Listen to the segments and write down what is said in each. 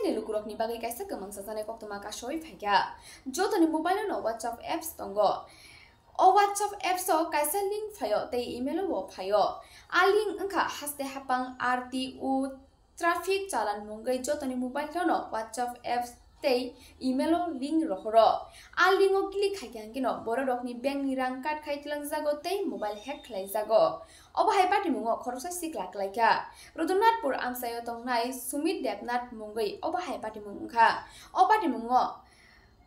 ni lukurok ni bagai kaisa kemang sasane kok tuma kasoi phaika jotoni mobile no WhatsApp apps tongo o WhatsApp apps o kaisa link phayo tei email wo phayo a link angkha haste hapang RTU traffic chalan mungai jotoni mobile no WhatsApp apps tei email o link rohoro a link o click khaikangino borok ni bank ni rang card khaitlang jago tei mobile hack khlai jago obo hai party mungo khorosa sikla klaika Rudunatpur amsayo tongnai Sumit Debnath mungai obo hai party mungkha o party mungo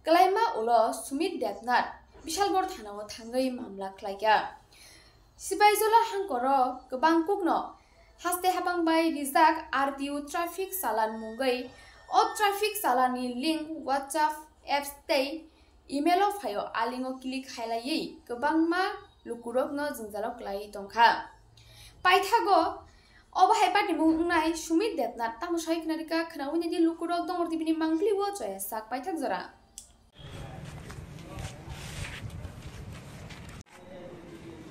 klaima ulo Sumit Debnath Bishalgor thanao thangai mamla khlaika Sibaijola hangkoro gobang kukno haste hapang bai rijak RTU traffic salan mungai o traffic salani link WhatsApp apps tei email o phayo alingo click khailai gobangma lukurok no jungjalok klai tongkha paithago obo hai party mungnai Sumit Debnath tamusai knarika khnauni di lukurok dongor tibini mangpliwo choya sak paithak jora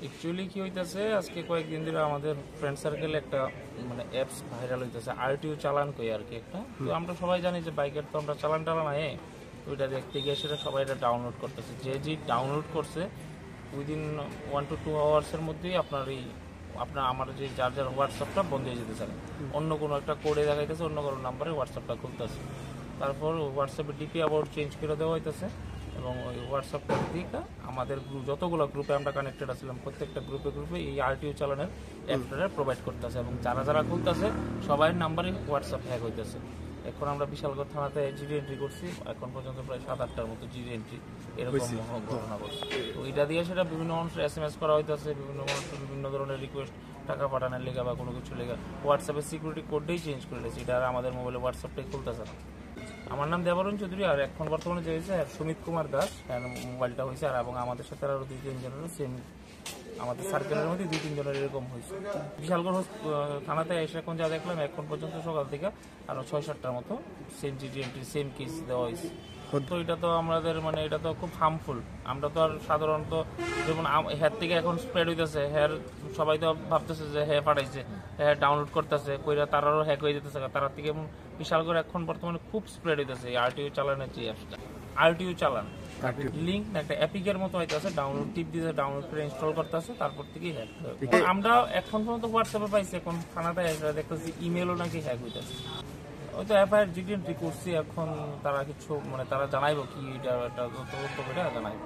actually কি হইতাছে আজকে কয়েকদিন ধরে আমাদের friend সার্কেলে একটা মানে apps viral হইতাছে RTO চালান কই আর কি একটা তো আমরা সবাই জানি যে বাইকের তো আমরা চালান আয়ে ওইটা দেখতে গিয়ে সেটা সবাই এটা ডাউনলোড করতেছে যে ডাউনলোড করছে উইদিন 1 to 2 আওয়ার্স এর মধ্যেই আপনার এই আমার যে যার হোয়াটসঅ্যাপটা বন্ধ হয়ে যেতে চায় অন্য কোনো একটা কোডে দেখাইতেছে অন্য কোনো নম্বরে হোয়াটসঅ্যাপটা খুলতেছে তারপর হোয়াটসঅ্যাপে ডিপি আবার চেঞ্জ করে দেওয়া হইতাছে এবং ওই হোয়াটসঅ্যাপটা দিকে আমাদের যতগুলো গ্রুপে আমরা কানেক্টেড আছিলাম প্রত্যেকটা গ্রুপে এই আরটিও চালানের অ্যাপটা প্রোভাইড করতেছে এবং যারা খুলতেছে সবার নাম্বারে হোয়াটসঅ্যাপ হ্যাক হইতেছে এখন আমরা বিশালগড় থানাতে জিডি এন্ট্রি করছি এখন পর্যন্ত প্রায় 7-8টার মতো জিডি এন্ট্রি এরকম ঘটনা ঘটছে তো এটা দিয়ে সেটা বিভিন্ন মানুষের SMS করা হইতেছে বিভিন্ন মানুষের বিভিন্ন ধরনের রিকোয়েস্ট টাকা পাঠানোর লেখা বা কোনো কিছু লেখা হোয়াটসঅ্যাপের সিকিউরিটি কোডটাই চেঞ্জ করে দিয়েছে এটা আর আমাদের মোবাইলে হোয়াটসঅ্যাপটাই খুলতেছে না আমার নাম দেবরণ চৌধুরী আর এখন বর্তমানে যে হয়েছে সুমিত কুমার দাস মোবাইলটা হয়েছে আর এবং আমাদের সাথে আরও 2-3 জনের সেম আমাদের সার্কেলের মধ্যে 2-3 জনের এরকম হয়েছে বিশালগড় থানাতে এসে এখন যা দেখলাম এখন পর্যন্ত সকাল থেকে আরও 6-7টার মতো same GD entry same case দেওয়া হয়েছে তো এটা তো আমাদের মানে এটা তো খুব হার্মফুল আমরা তো আর সাধারণত যেমন হ্যার থেকে এখন স্প্রেড হইতেছে হ্যার সবাই তো ভাবতেছে যে হ্যাঁ পাঠাইছে হ্যাঁ ডাউনলোড করতেছে কইরা তারারও হ্যাক হয়ে যেতেছে তারা থেকে এবং বিশালগড় এখন বর্তমানে খুব স্প্রেড হইতেছে এই আরটিও চালানের যে অ্যাপসটা আরটিও চালান লিঙ্ক একটা অ্যাপিকের মতো হইতেছে ডাউনলোড টিপ দিয়ে ডাউনলোড করে ইনস্টল করতেছে তারপর থেকেই হ্যাক আমরা এখন পর্যন্ত হোয়াটসঅ্যাপে পাইছি এখন থানাতে দেখতেছি ইমেলও নাকি হ্যাক হইতেছে ওই তো এফআইআর জিডি এন্ট্রি করছি এখন তারা কিছু মানে তারা জানাইবো কি এটা তদন্ত করে জানাইবো